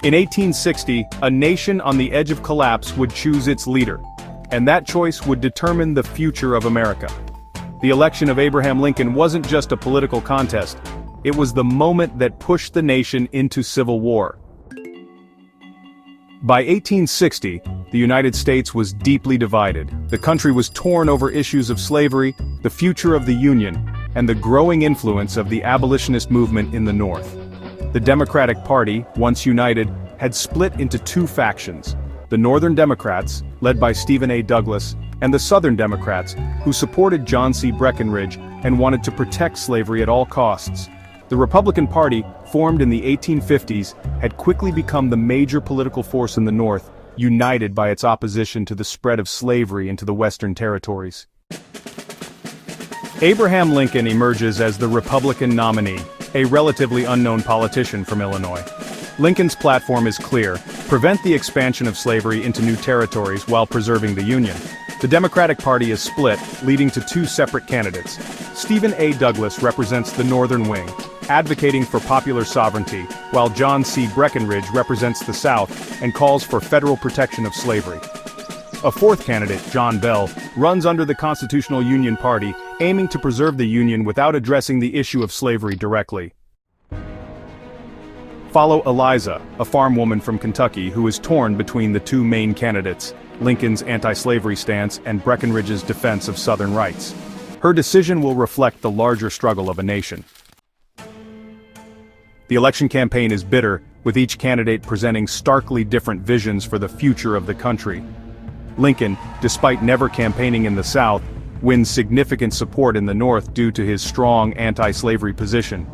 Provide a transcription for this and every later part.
In 1860, a nation on the edge of collapse would choose its leader, and that choice would determine the future of America. The election of Abraham Lincoln wasn't just a political contest, it was the moment that pushed the nation into civil war. By 1860, the United States was deeply divided. The country was torn over issues of slavery, the future of the Union, and the growing influence of the abolitionist movement in the North. The Democratic Party, once united, had split into two factions: the Northern Democrats, led by Stephen A. Douglas, and the Southern Democrats, who supported John C. Breckinridge and wanted to protect slavery at all costs. The Republican Party, formed in the 1850s, had quickly become the major political force in the North, united by its opposition to the spread of slavery into the Western territories. Abraham Lincoln emerges as the Republican nominee, a relatively unknown politician from Illinois. Lincoln's platform is clear: prevent the expansion of slavery into new territories while preserving the Union. The Democratic Party is split, leading to two separate candidates. Stephen A. Douglas represents the northern wing, advocating for popular sovereignty, while John C. Breckinridge represents the South and calls for federal protection of slavery. A fourth candidate, John Bell, runs under the Constitutional Union Party, aiming to preserve the Union without addressing the issue of slavery directly. Follow Eliza, a farm woman from Kentucky who is torn between the two main candidates, Lincoln's anti-slavery stance and Breckinridge's defense of Southern rights. Her decision will reflect the larger struggle of a nation. The election campaign is bitter, with each candidate presenting starkly different visions for the future of the country. Lincoln, despite never campaigning in the South, wins significant support in the North due to his strong anti-slavery position.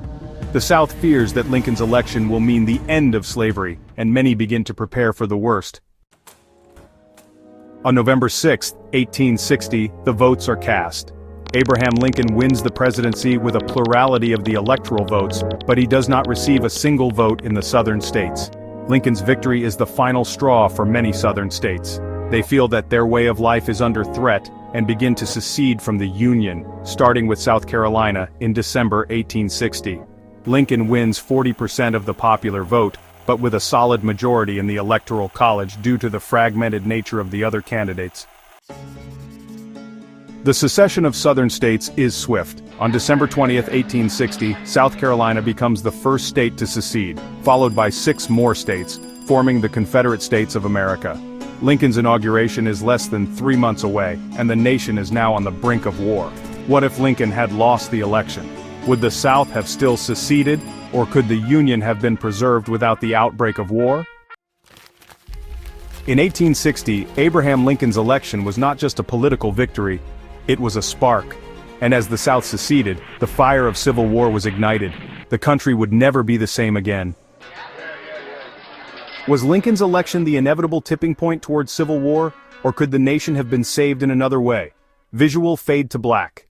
The South fears that Lincoln's election will mean the end of slavery, and many begin to prepare for the worst. On November 6, 1860, the votes are cast. Abraham Lincoln wins the presidency with a plurality of the electoral votes, but he does not receive a single vote in the southern states. Lincoln's victory is the final straw for many southern states. They feel that their way of life is under threat and begin to secede from the Union, starting with South Carolina in December 1860. Lincoln wins 40% of the popular vote, but with a solid majority in the Electoral College due to the fragmented nature of the other candidates. The secession of southern states is swift. On December 20, 1860, South Carolina becomes the first state to secede, followed by 6 more states, forming the Confederate States of America. Lincoln's inauguration is less than 3 months away, and the nation is now on the brink of war. What if Lincoln had lost the election? Would the South have still seceded, or could the Union have been preserved without the outbreak of war? In 1860, Abraham Lincoln's election was not just a political victory, it was a spark. And as the South seceded, the fire of civil war was ignited. The country would never be the same again. Was Lincoln's election the inevitable tipping point towards civil war, or could the nation have been saved in another way? Visual fade to black.